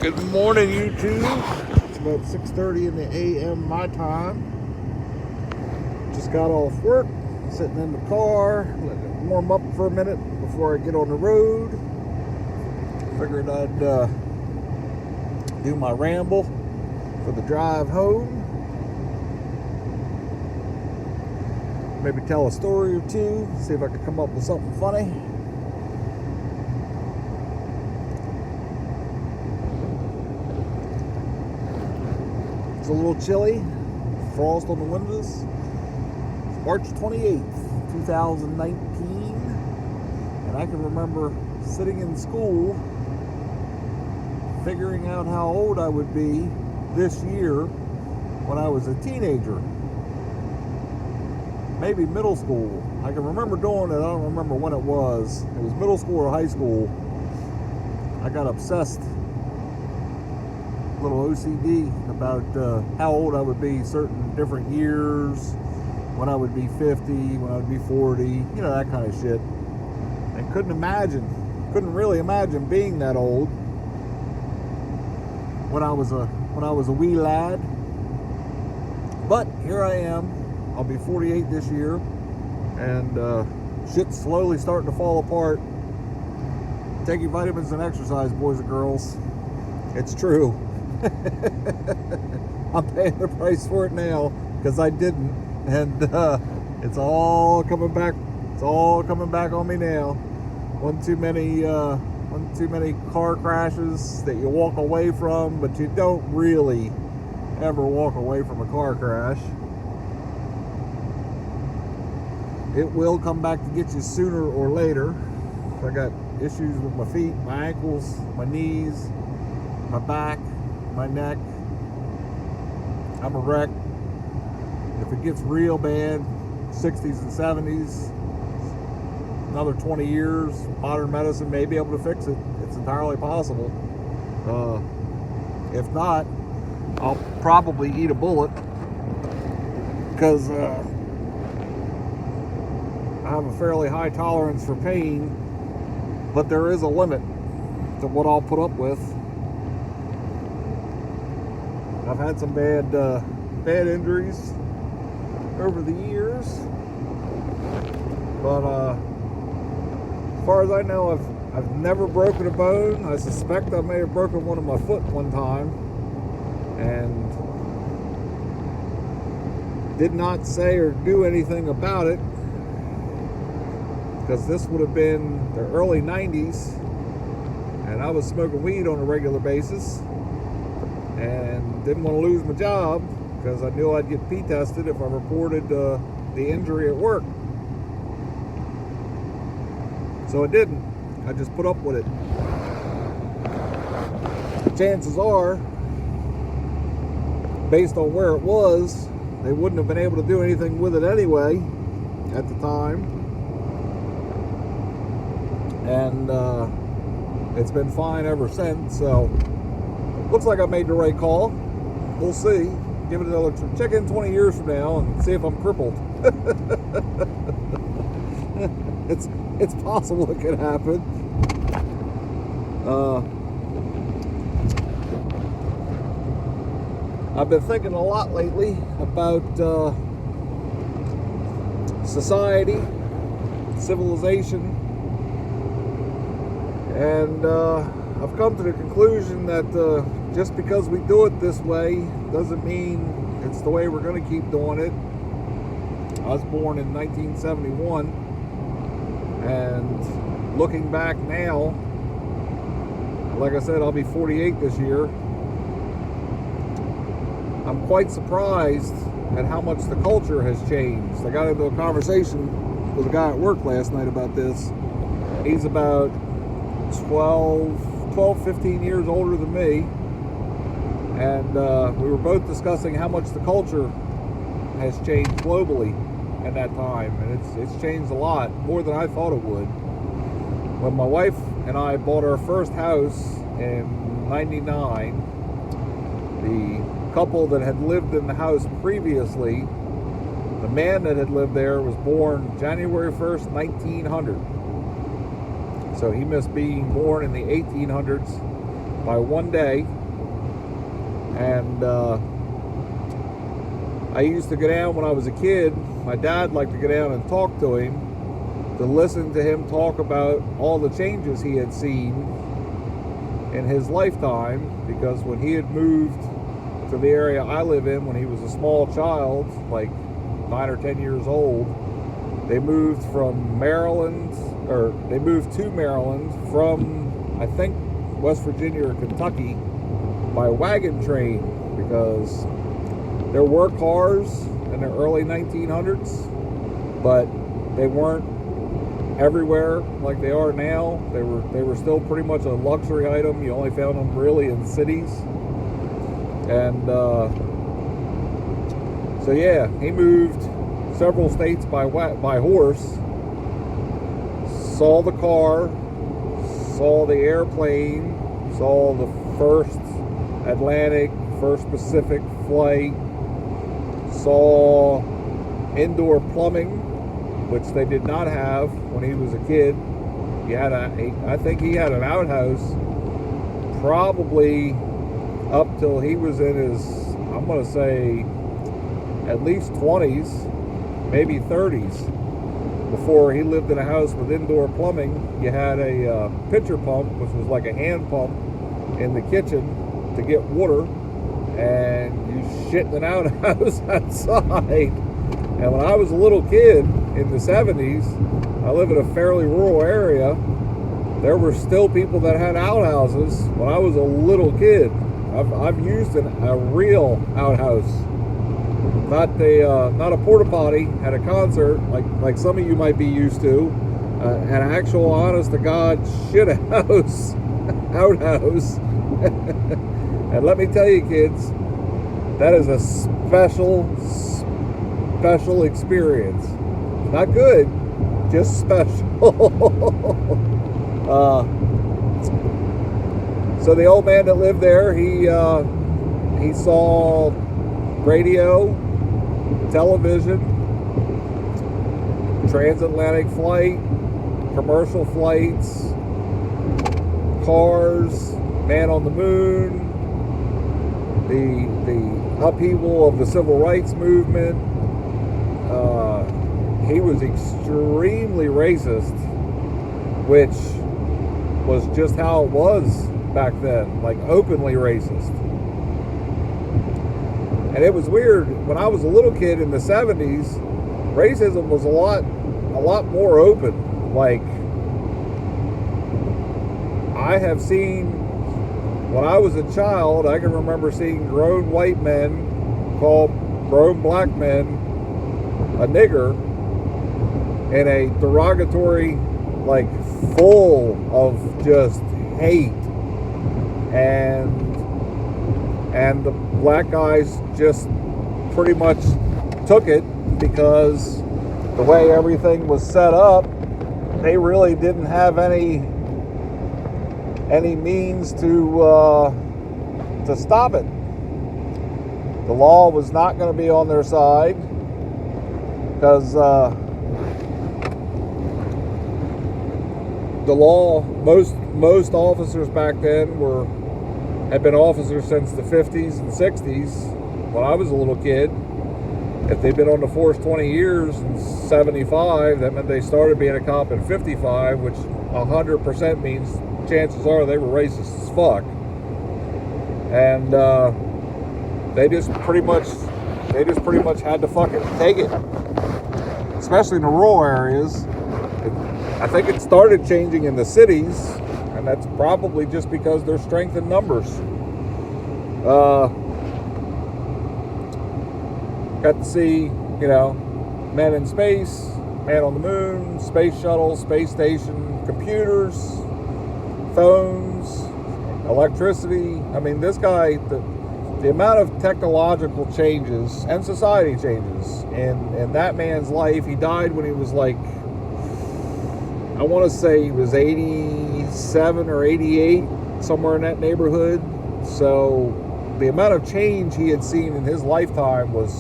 Good morning, YouTube. It's about 6:30 in the a.m. my time. Just got off work, sitting in the car, letting it warm up for a minute before I get on the road. Figured I'd do my ramble for the drive home. Maybe tell a story or two, see if I could come up with something funny. It's a little chilly, frost on the windows. It's March 28th, 2019, and I can remember sitting in school figuring out how old I would be this year when I was a teenager. Maybe middle school. I can remember doing it. I don't remember when it was. It was middle school or high school. I got obsessed, a little OCD, about how old I would be certain different years, when I would be 50, when I would be 40, you know, that kind of shit. And couldn't really imagine being that old when I was a wee lad. But here I am. I'll be 48 this year, and shit's slowly starting to fall apart. Take your vitamins and exercise, boys and girls. It's true. I'm paying the price for it now because I didn't, and it's all coming back. It's all coming back on me now. One too many car crashes that you walk away from, but you don't really ever walk away from a car crash. It will come back to get you sooner or later. I got issues with my feet, my ankles, my knees, my back, my neck. I'm a wreck. If it gets real bad, 60s and 70s, another 20 years, modern medicine may be able to fix it. It's entirely possible. If not, I'll probably eat a bullet because I have a fairly high tolerance for pain, but there is a limit to what I'll put up with. I've had some bad injuries over the years, but as far as I know, I've never broken a bone. I suspect I may have broken one of my foot one time, and did not say or do anything about it, because this would have been the early 90s, and I was smoking weed on a regular basis, and didn't want to lose my job because I knew I'd get pee tested if I reported the injury at work. So I didn't. I just put up with it. Chances are, based on where it was, they wouldn't have been able to do anything with it anyway at the time. And it's been fine ever since. So looks like I made the right call. We'll see. Give it another check in 20 years from now and see if I'm crippled. It's possible it could happen. I've been thinking a lot lately about society, civilization, and I've come to the conclusion that just because we do it this way doesn't mean it's the way we're going to keep doing it. I was born in 1971, and looking back now, like I said, I'll be 48 this year. I'm quite surprised at how much the culture has changed. I got into a conversation with a guy at work last night about this. He's about 15 years older than me, and we were both discussing how much the culture has changed globally in that time, and it's changed a lot, more than I thought it would. When my wife and I bought our first house in '99, the couple that had lived in the house previously, the man that had lived there was born January 1st, 1900. So he missed being born in the 1800s by one day. And I used to go down when I was a kid. My dad liked to go down and talk to him, to listen to him talk about all the changes he had seen in his lifetime, because when he had moved to the area I live in when he was a small child, like 9 or 10 years old, they moved from Maryland, or they moved to Maryland from, I think, West Virginia or Kentucky by wagon train, because there were cars in the early 1900s, but they weren't everywhere like they are now. They were still pretty much a luxury item. You only found them really in cities. And so yeah, he moved several states by horse, saw the car, saw the airplane, saw the first Atlantic, first Pacific flight, saw indoor plumbing, which they did not have when he was a kid. I think he had an outhouse probably up till he was in his, I'm going to say, at least 20s, maybe 30s, before he lived in a house with indoor plumbing. You had a pitcher pump, which was like a hand pump, in the kitchen to get water, and you shit in an outhouse outside. And when I was a little kid in the 70s, I live in a fairly rural area, there were still people that had outhouses when I was a little kid. I've used a real outhouse, not a porta potty at a concert like some of you might be used to. An actual, honest to God, shit house, outhouse. And let me tell you, kids, that is a special experience. Not good, just special. So the old man that lived there, he saw radio, television, transatlantic flight, commercial flights, cars, man on the moon, the upheaval of the civil rights movement. He was extremely racist, which was just how it was back then, like openly racist. And it was weird, when I was a little kid in the 70s, racism was a lot more open. Like, I have seen, when I was a child, I can remember seeing grown white men call grown black men a nigger in a derogatory, like, full of just hate. And the black guys just pretty much took it, because the way everything was set up, they really didn't have any means to stop it. The law was not going to be on their side, because the law, most officers back then had been officers since the 50s and 60s. When I was a little kid, if they'd been on the force 20 years in 75, that meant they started being a cop in 55, which 100% means chances are they were racist as fuck. And they just pretty much had to fucking take it, especially in the rural areas. I think it started changing in the cities, and that's probably just because there's strength in numbers. Got to see, men in space, man on the moon, space shuttle, space station, computers, phones, electricity. I mean, this guy, the amount of technological changes and society changes in that man's life. He died when he was like, I want to say he was 87 or 88, somewhere in that neighborhood. So the amount of change he had seen in his lifetime was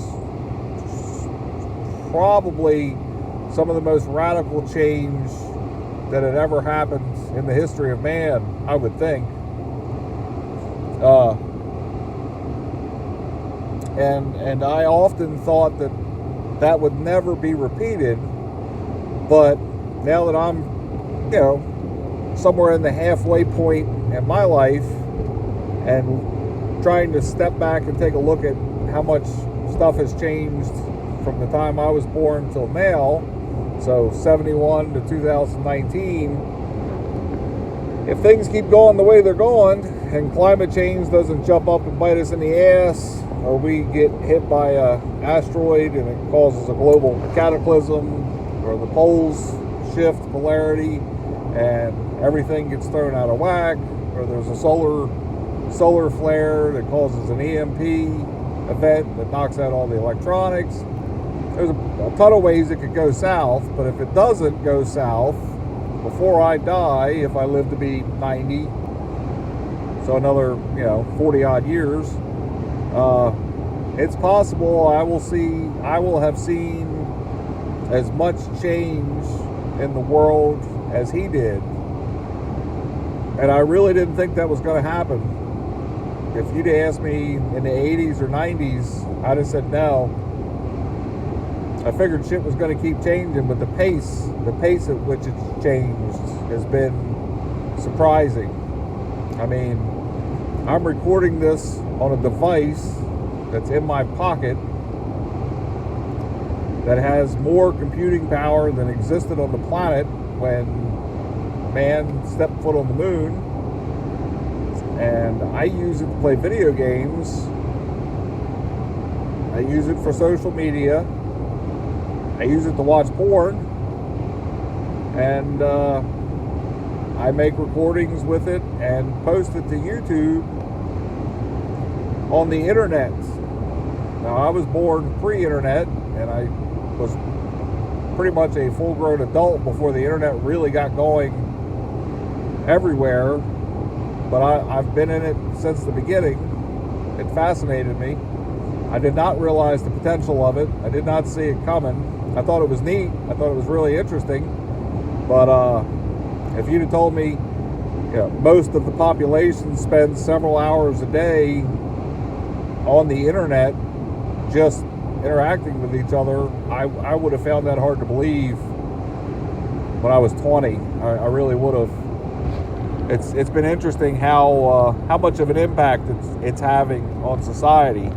probably some of the most radical change that had ever happened in the history of man, I would think. Uh, and I often thought that that would never be repeated, but now that I'm, somewhere in the halfway point in my life and trying to step back and take a look at how much stuff has changed from the time I was born till now, so 71 to 2019, if things keep going the way they're going and climate change doesn't jump up and bite us in the ass, or we get hit by an asteroid and it causes a global cataclysm, or the poles shift polarity and everything gets thrown out of whack, or there's a solar flare that causes an EMP event that knocks out all the electronics. There's a ton of ways it could go south, but if it doesn't go south before I die, if I live to be 90, so another 40 odd years, it's possible I will have seen as much change in the world as he did. And I really didn't think that was going to happen. If you'd asked me in the 80s or 90s, I'd have said no. I figured shit was going to keep changing, but the pace at which it's changed has been surprising. I mean, I'm recording this on a device that's in my pocket that has more computing power than existed on the planet when man stepped foot on the moon, and I use it to play video games. I use it for social media. I use it to watch porn, and I make recordings with it and post it to YouTube on the internet. Now, I was born pre-internet, and I was pretty much a full-grown adult before the internet really got going everywhere, but I've been in it since the beginning. It fascinated me. I did not realize the potential of it. I did not see it coming. I thought it was neat. I thought it was really interesting. But if you'd have told me most of the population spends several hours a day on the internet just interacting with each other, I would have found that hard to believe when I was 20. I really would have. It's been interesting how much of an impact it's having on society.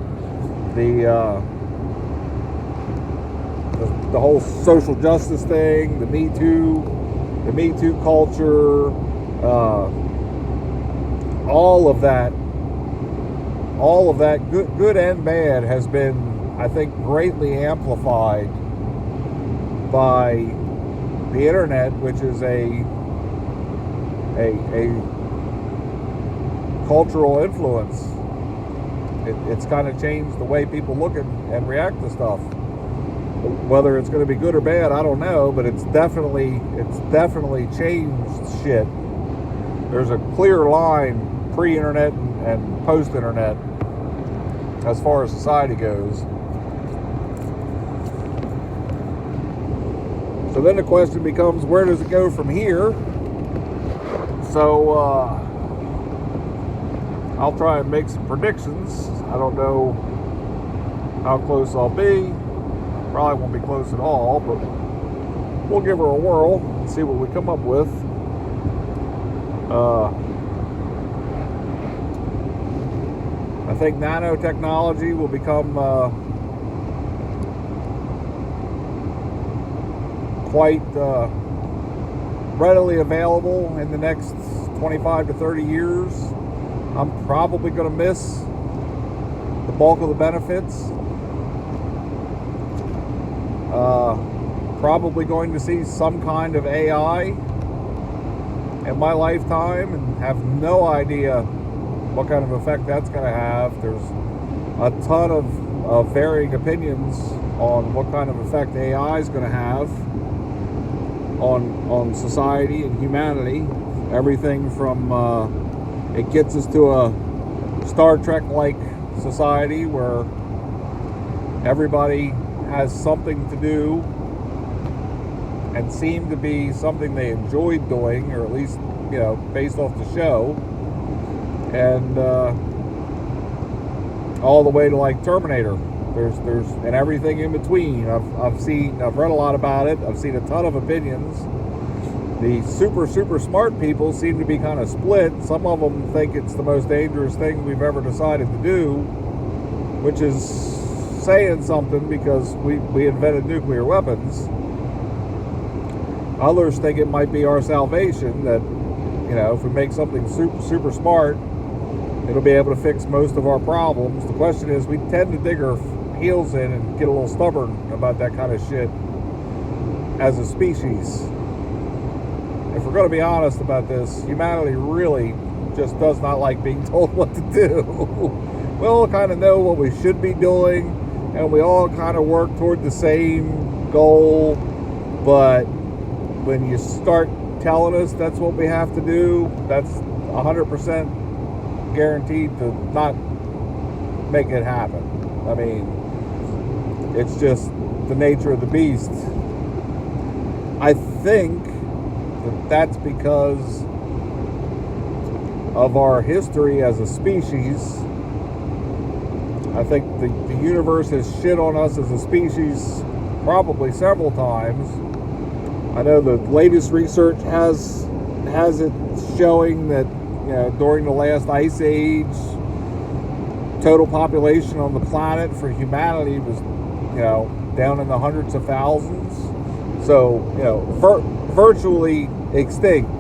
The whole social justice thing, the Me Too culture, all of that, good and bad, has been, I think, greatly amplified by the internet, which is a cultural influence. It's kind of changed the way people look at and react to stuff. Whether it's going to be good or bad, I don't know, but it's definitely changed shit. There's a clear line pre-internet and post-internet as far as society goes. So then the question becomes, where does it go from here? So I'll try and make some predictions. I don't know how close I'll be. Probably won't be close at all, but we'll give her a whirl and see what we come up with. I think nanotechnology will become quite readily available in the next 25 to 30 years. I'm probably going to miss the bulk of the benefits. Probably going to see some kind of AI in my lifetime, and have no idea what kind of effect that's going to have. There's a ton of varying opinions on what kind of effect AI is going to have on society and humanity. Everything from it gets us to a Star Trek-like society where everybody has something to do and seemed to be something they enjoyed doing, or at least, based off the show. And all the way to like Terminator. There's and everything in between. I've read a lot about it. I've seen a ton of opinions. The super smart people seem to be kind of split. Some of them think it's the most dangerous thing we've ever decided to do, which is saying something because we invented nuclear weapons. Others think it might be our salvation, that, you know, if we make something super smart, it'll be able to fix most of our problems. The question is, we tend to dig our heels in and get a little stubborn about that kind of shit as a species. If we're going to be honest about this, humanity really just does not like being told what to do. We all kind of know what we should be doing, and we all kind of work toward the same goal, but when you start telling us that's what we have to do, that's 100% guaranteed to not make it happen. I mean, it's just the nature of the beast. I think that's because of our history as a species. I think the universe has shit on us as a species probably several times. I know the latest research has it showing that, you know, during the last ice age, total population on the planet for humanity was, you know, down in the hundreds of thousands. So, you know, virtually extinct.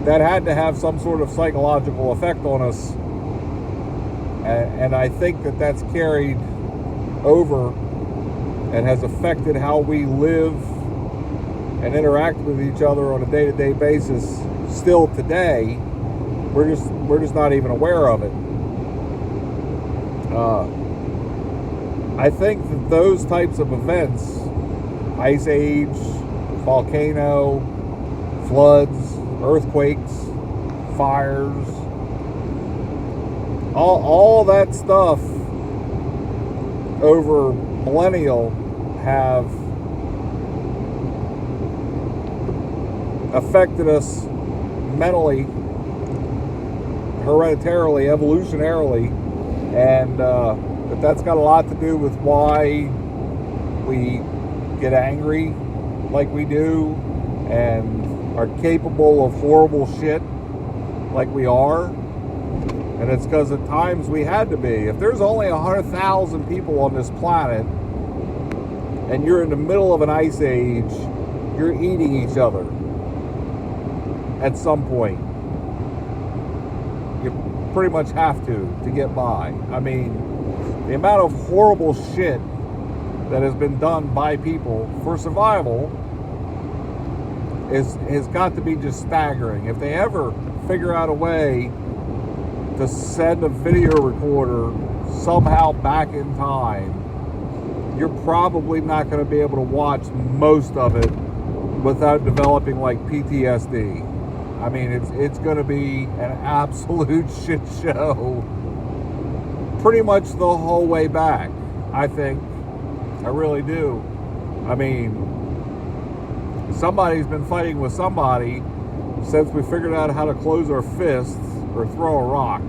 That had to have some sort of psychological effect on us, and I think that that's carried over and has affected how we live and interact with each other on a day-to-day basis still today. We're just not even aware of it. I think that those types of events, ice age, volcano, floods, earthquakes, fires, all that stuff over millennial have affected us mentally, hereditarily, evolutionarily, and that's got a lot to do with why we get angry like we do and are capable of horrible shit like we are. And it's because at times we had to be. If there's only 100,000 people on this planet and you're in the middle of an ice age, you're eating each other at some point. You pretty much have to get by. I mean, the amount of horrible shit that has been done by people for survival has got to be just staggering. If they ever figure out a way to send a video recorder somehow back in time, you're probably not going to be able to watch most of it without developing like PTSD. I mean, it's going to be an absolute shit show pretty much the whole way back, I think. I really do. I mean, somebody's been fighting with somebody since we figured out how to close our fists or throw a rock.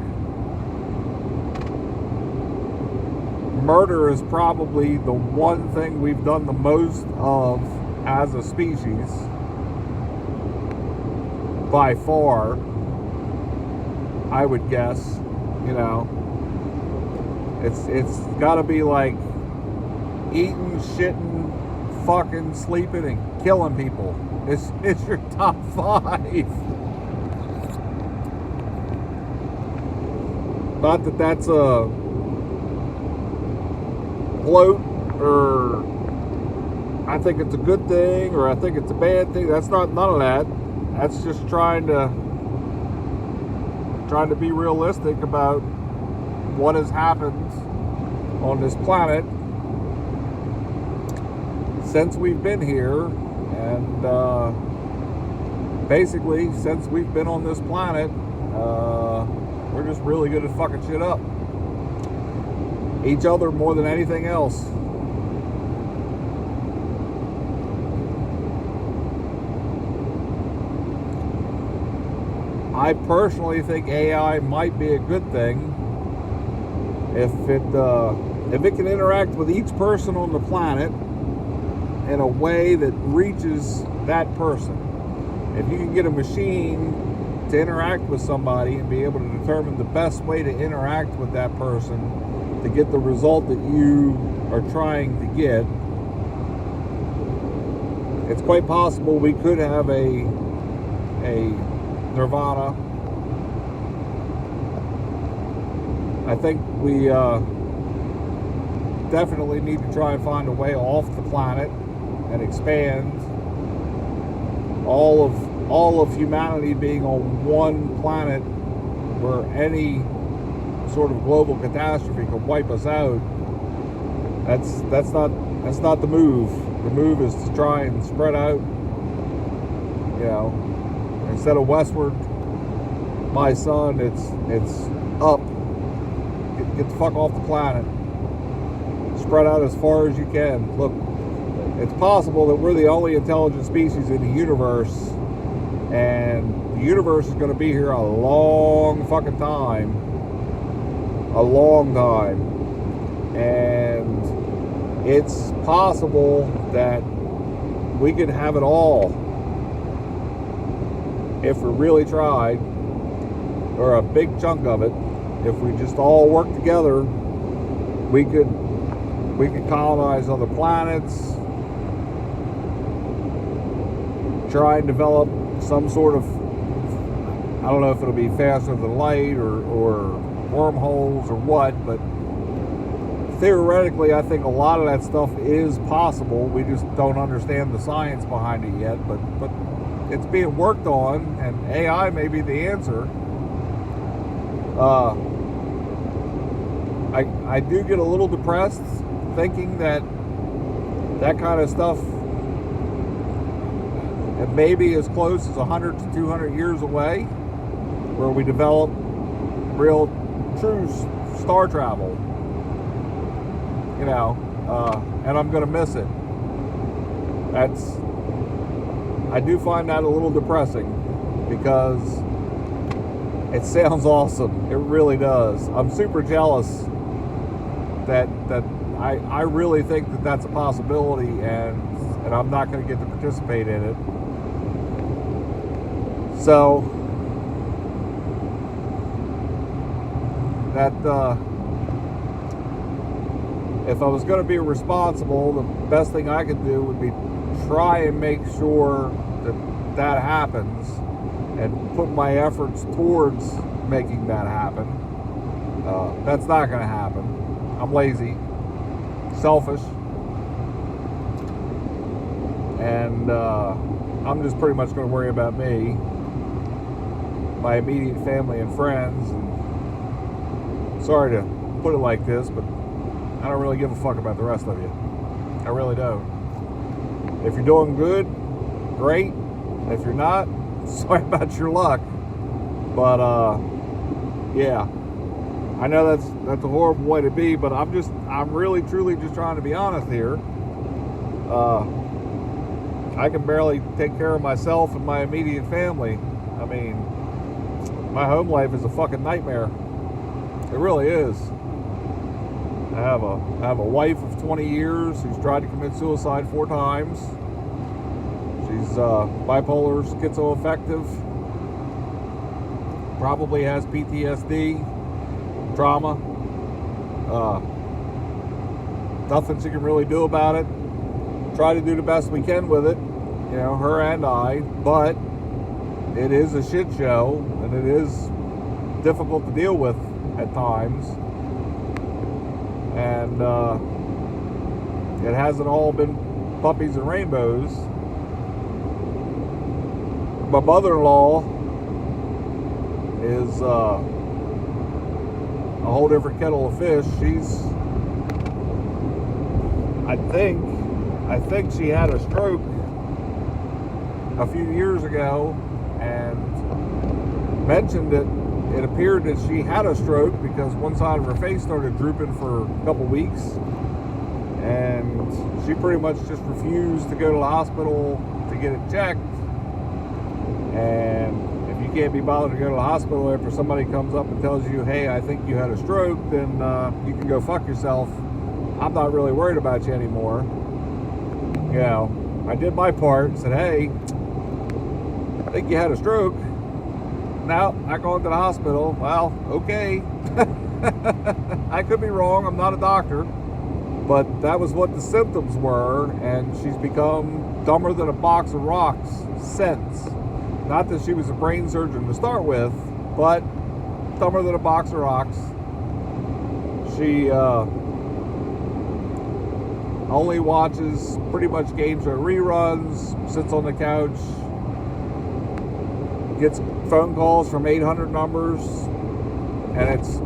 Murder is probably the one thing we've done the most of as a species, by far, I would guess. You know, it's got to be like eating, shitting, fucking, sleeping, and killing people. It's your top 5. Not that that's a gloat, or I think it's a good thing, or I think it's a bad thing. That's not none of that. That's just trying to be realistic about what has happened on this planet since we've been here, and basically since we've been on this planet, we're just really good at fucking shit up. Each other more than anything else. I personally think AI might be a good thing if it can interact with each person on the planet in a way that reaches that person. If you can get a machine to interact with somebody and be able to determine the best way to interact with that person to get the result that you are trying to get, it's quite possible we could have a nirvana. I think we definitely need to try and find a way off the planet and expand all of humanity being on one planet where any sort of global catastrophe could wipe us out. That's not the move. The move is to try and spread out, instead of westward, my son, it's up. Get the fuck off the planet. Spread out as far as you can. Look, it's possible that we're the only intelligent species in the universe, and the universe is going to be here a long fucking time. A long time. And it's possible that we could have it all if we really tried, or a big chunk of it. If we just all work together, we could colonize other planets, try and develop some sort of, I don't know if it'll be faster than light or wormholes or what, but theoretically I think a lot of that stuff is possible. We just don't understand the science behind it yet, but it's being worked on, and AI may be the answer. I do get a little depressed thinking that kind of stuff, it may be as close as 100 to 200 years away, where we develop real, true star travel, and I'm going to miss it. I do find that a little depressing, because it sounds awesome. It really does. I'm super jealous that I really think that that's a possibility, and I'm not going to get to participate in it. So that if I was going to be responsible, the best thing I could do would be try and make sure that happens, and put my efforts towards making that happen. That's not going to happen. I'm lazy, selfish, and I'm just pretty much going to worry about me, my immediate family and friends. And sorry to put it like this, but I don't really give a fuck about the rest of you. I really don't. If you're doing good, great. If you're not, sorry about your luck. But yeah, I know that's a horrible way to be, but I'm really truly just trying to be honest here. I can barely take care of myself and my immediate family. I mean, my home life is a fucking nightmare. It really is. I have a wife of 20 years who's tried to commit suicide 4 times. She's bipolar, schizoaffective, probably has PTSD, trauma. Nothing she can really do about it. Try to do the best we can with it, her and I, but it is a shit show, and it is difficult to deal with at times. And it hasn't all been puppies and rainbows. My mother-in-law is a whole different kettle of fish. I think she had a stroke a few years ago, and mentioned that it appeared that she had a stroke because one side of her face started drooping for a couple weeks, and she pretty much just refused to go to the hospital to get it checked. And if you can't be bothered to go to the hospital after somebody comes up and tells you, hey, I think you had a stroke, then you can go fuck yourself. I'm not really worried about you anymore. You know, I did my part and said, hey, I think you had a stroke. Now, not going to the hospital. Well, okay. I could be wrong. I'm not a doctor. But that was what the symptoms were, and she's become dumber than a box of rocks since. Not that she was a brain surgeon to start with, but dumber than a box of rocks. She only watches pretty much game show reruns, sits on the couch, gets phone calls from 800 numbers, and it's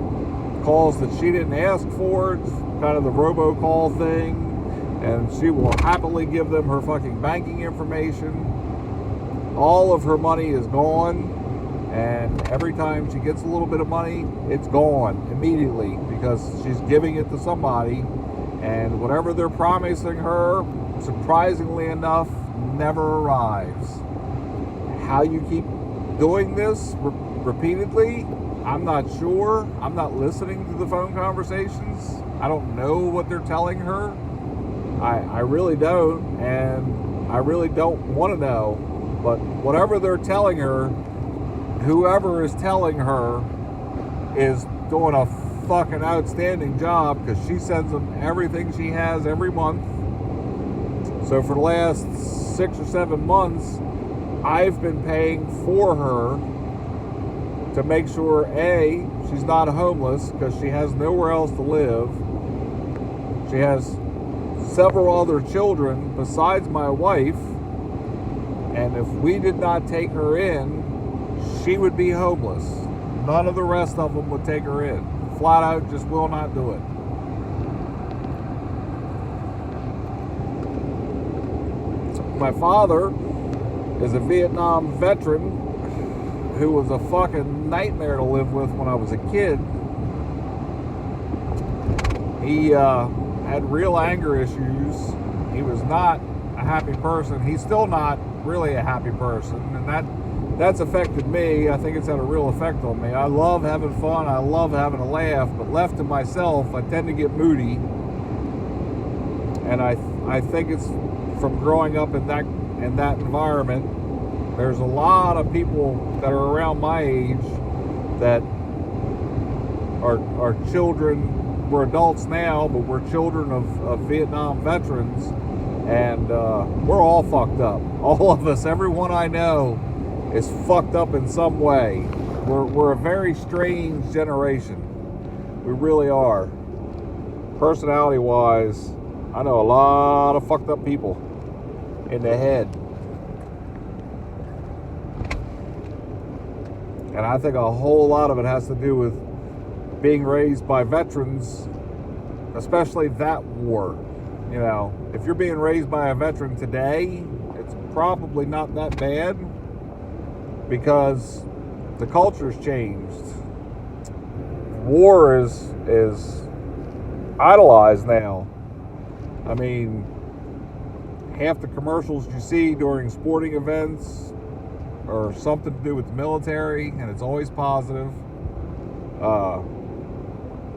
calls that she didn't ask for. It's kind of the robocall thing, and she will happily give them her fucking banking information. All of her money is gone, and every time she gets a little bit of money, it's gone immediately because she's giving it to somebody, and whatever they're promising her, surprisingly enough, never arrives. How you keep doing this repeatedly, I'm not sure. I'm not listening to the phone conversations. I don't know what they're telling her. I really don't, and I really don't want to know. But whatever they're telling her, whoever is telling her is doing a fucking outstanding job, because she sends them everything she has every month. So for the last 6 or 7 months, I've been paying for her to make sure, A, she's not homeless, because she has nowhere else to live. She has several other children besides my wife, and if we did not take her in, she would be homeless. None of the rest of them would take her in. Flat out just will not do it. My father is a Vietnam veteran who was a fucking nightmare to live with when I was a kid. He had real anger issues. He was not a happy person. He's still not really a happy person, and that's affected me. I think it's had a real effect on me. I love having fun. I love having a laugh, but left to myself, I tend to get moody. And I think it's from growing up in that environment. There's a lot of people that are around my age that are children. We're adults now, but we're children of Vietnam veterans, and we're all fucked up. All of us, everyone I know, is fucked up in some way. We're a very strange generation. We really are. Personality-wise, I know a lot of fucked up people in the head. And I think a whole lot of it has to do with being raised by veterans, especially that war. You know, if you're being raised by a veteran today, it's probably not that bad, because the culture's changed. War is idolized now. I mean, half the commercials you see during sporting events are something to do with the military, and it's always positive.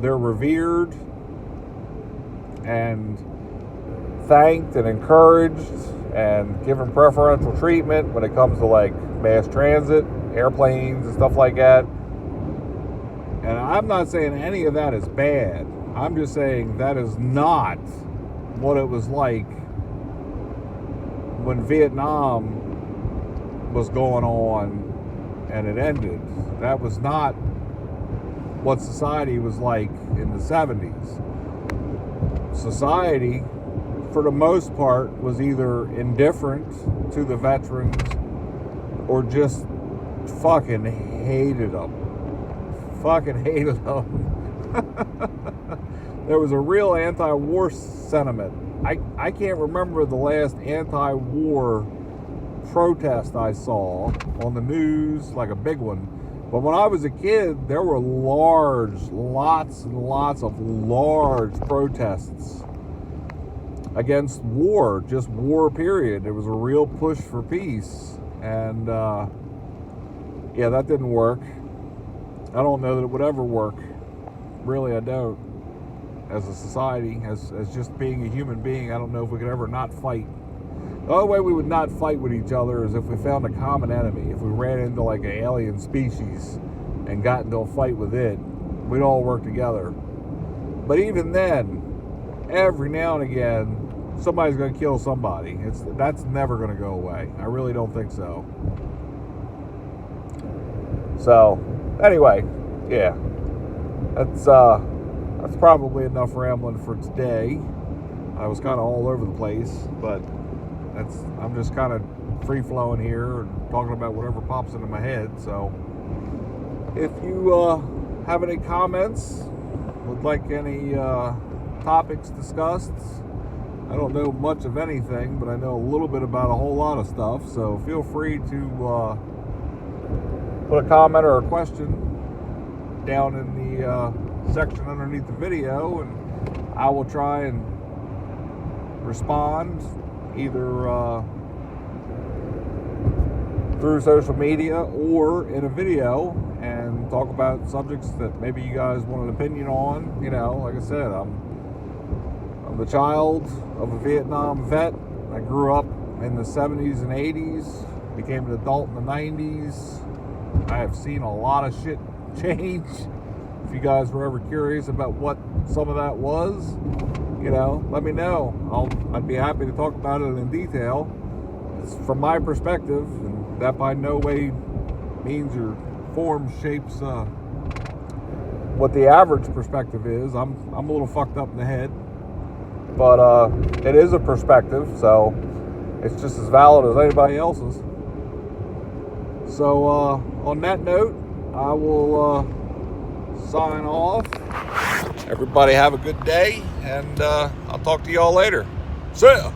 They're revered and thanked and encouraged and given preferential treatment when it comes to like mass transit, airplanes, and stuff like that. And I'm not saying any of that is bad. I'm just saying that is not what it was like when Vietnam was going on and it ended. That was not what society was like in the 70s. Society, for the most part, was either indifferent to the veterans or just fucking hated them. Fucking hated them. There was a real anti-war sentiment. I can't remember the last anti-war protest I saw on the news, like a big one. But when I was a kid, there were lots and lots of large protests against war, just war, period. There was a real push for peace. And Yeah, that didn't work. I don't know that it would ever work. Really, I don't. As a society, as just being a human being, I don't know if we could ever not fight. The only way we would not fight with each other is if we found a common enemy. If we ran into like an alien species and got into a fight with it, we'd all work together. But even then, every now and again, somebody's going to kill somebody. That's never going to go away. I really don't think so. So, anyway, yeah, that's probably enough rambling for today. I was kind of all over the place, but I'm just kind of free flowing here and talking about whatever pops into my head. So, if you have any comments, would like any topics discussed, I don't know much of anything, but I know a little bit about a whole lot of stuff. So feel free to put a comment or a question down in the section underneath the video, and I will try and respond either through social media or in a video and talk about subjects that maybe you guys want an opinion on. You know, like I said, I'm the child of a Vietnam vet. I grew up in the 70s and 80s, became an adult in the 90s. I have seen a lot of shit change. If you guys were ever curious about what some of that was, you know, let me know. I'd be happy to talk about it in detail. It's from my perspective, and that by no way means or form shapes what the average perspective is. I'm a little fucked up in the head, but it is a perspective, so it's just as valid as anybody else's. So on that note, I will sign off. Everybody have a good day, and I'll talk to y'all later. See ya.